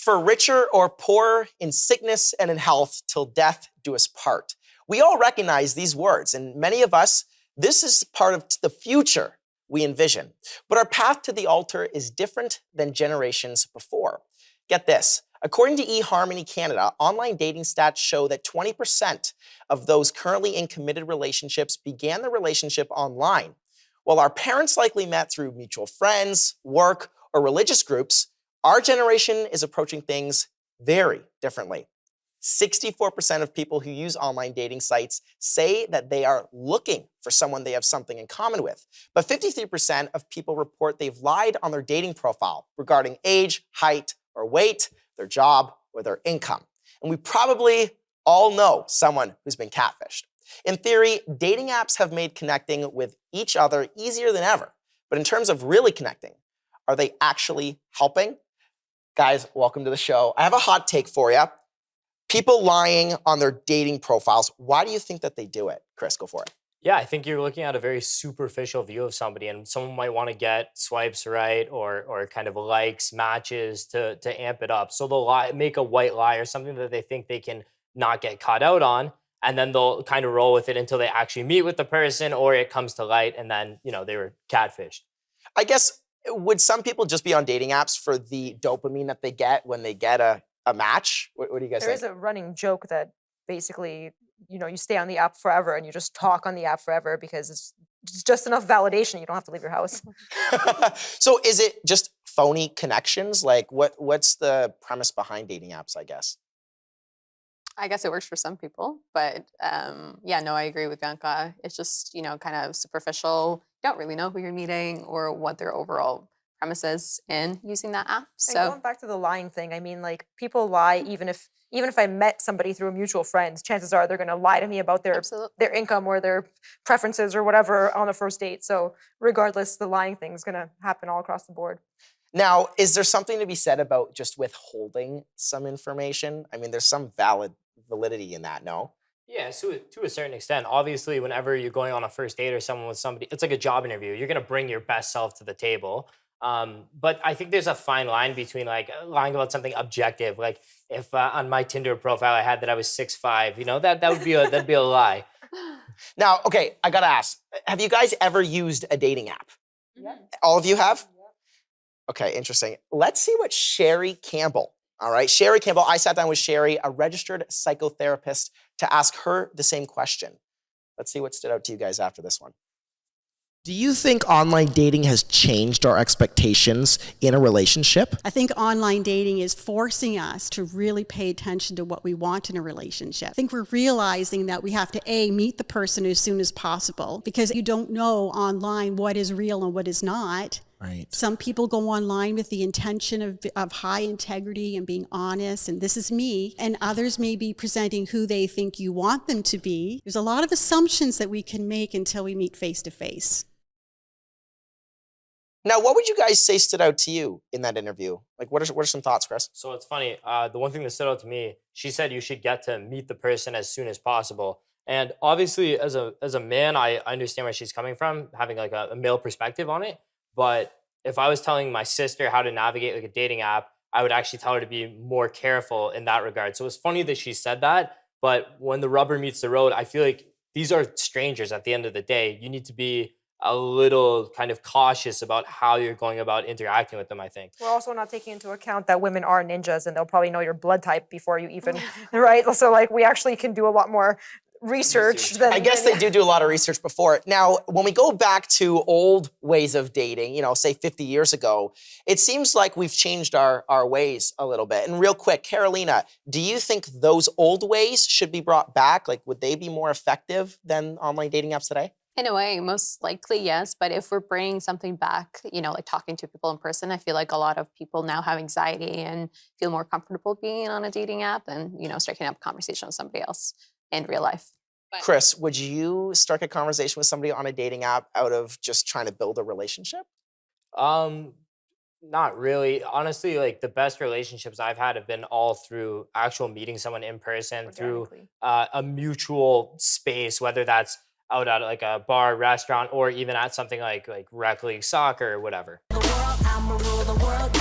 For richer or poorer, in sickness and in health, till death do us part. We all recognize these words, and many of us, this is part of the future we envision. But our path to the altar is different than generations before. Get this. According to eHarmony Canada, online dating stats show that 20% of those currently in committed relationships began the relationship online. While our parents likely met through mutual friends, work, or religious groups, our generation is approaching things very differently. 64% of people who use online dating sites say that they are looking for someone they have something in common with. But 53% of people report they've lied on their dating profile regarding age, height, or weight, their job, or their income. And we probably all know someone who's been catfished. In theory, dating apps have made connecting with each other easier than ever. But in terms of really connecting, are they actually helping? Guys, welcome to the show. I have a hot take for you. People lying on their dating profiles. Why do you think that they do it? Chris, go for it. Yeah, I think you're looking at a very superficial view of somebody, and someone might want to get swipes right or kind of likes, matches to amp it up. So they'll make a white lie or something that they think they can not get caught out on, and then they'll kind of roll with it until they actually meet with the person or it comes to light, and then they were catfished. I guess, would some people just be on dating apps for the dopamine that they get when they get a match? What do you guys think? There is a running joke that basically, you stay on the app forever and you just talk on the app forever because it's just enough validation. You don't have to leave your house. So is it just phony connections? Like what's the premise behind dating apps, I guess? I guess it works for some people, but I agree with Bianca. It's just, kind of superficial. You don't really know who you're meeting or what their overall premise is in using that app. So and going back to the lying thing, I mean, like, people lie even if I met somebody through a mutual friend, chances are they're going to lie to me about their income or their preferences or whatever on the first date. So regardless, the lying thing is going to happen all across the board. Now, is there something to be said about just withholding some information? I mean, there's some validity in that, no? Yeah, so to a certain extent. Obviously, whenever you're going on a first date or someone with somebody, it's like a job interview. You're going to bring your best self to the table. But I think there's a fine line between like lying about something objective. Like if on my Tinder profile I had that I was 6'5", that would be that'd be a lie. Now, okay, I gotta ask, have you guys ever used a dating app? Yeah. All of you have? Okay, interesting. Let's see what Sherry Campbell. All right, Sherry Campbell, I sat down with Sherry, a registered psychotherapist, to ask her the same question. Let's see what stood out to you guys after this one. Do you think online dating has changed our expectations in a relationship? I think online dating is forcing us to really pay attention to what we want in a relationship. I think we're realizing that we have to, meet the person as soon as possible, because you don't know online what is real and what is not. Right. Some people go online with the intention of high integrity and being honest, and this is me, and others may be presenting who they think you want them to be. There's a lot of assumptions that we can make until we meet face to face. Now, what would you guys say stood out to you in that interview? Like, what are some thoughts, Chris? So it's funny. The one thing that stood out to me, she said you should get to meet the person as soon as possible. And obviously, as a man, I understand where she's coming from, having like a male perspective on it. But if I was telling my sister how to navigate like a dating app, I would actually tell her to be more careful in that regard. So it's funny that she said that. But when the rubber meets the road, I feel like these are strangers at the end of the day. You need to be a little kind of cautious about how you're going about interacting with them, I think. We're also not taking into account that women are ninjas and they'll probably know your blood type before you even, right? So like we actually can do a lot more research than... I guess they do a lot of research before it. Now, when we go back to old ways of dating, say 50 years ago, it seems like we've changed our ways a little bit. And real quick, Karolina, do you think those old ways should be brought back? Like, would they be more effective than online dating apps today? in a way, most likely, yes. But if we're bringing something back, like talking to people in person, I feel like a lot of people now have anxiety and feel more comfortable being on a dating app and, striking up a conversation with somebody else in real life. But Chris, would you strike a conversation with somebody on a dating app out of just trying to build a relationship? Not really. Honestly, like the best relationships I've had have been all through actual meeting someone in person, through a mutual space, whether that's out at like a bar, restaurant, or even at something like rec league soccer or whatever. The world, I'ma rule the world.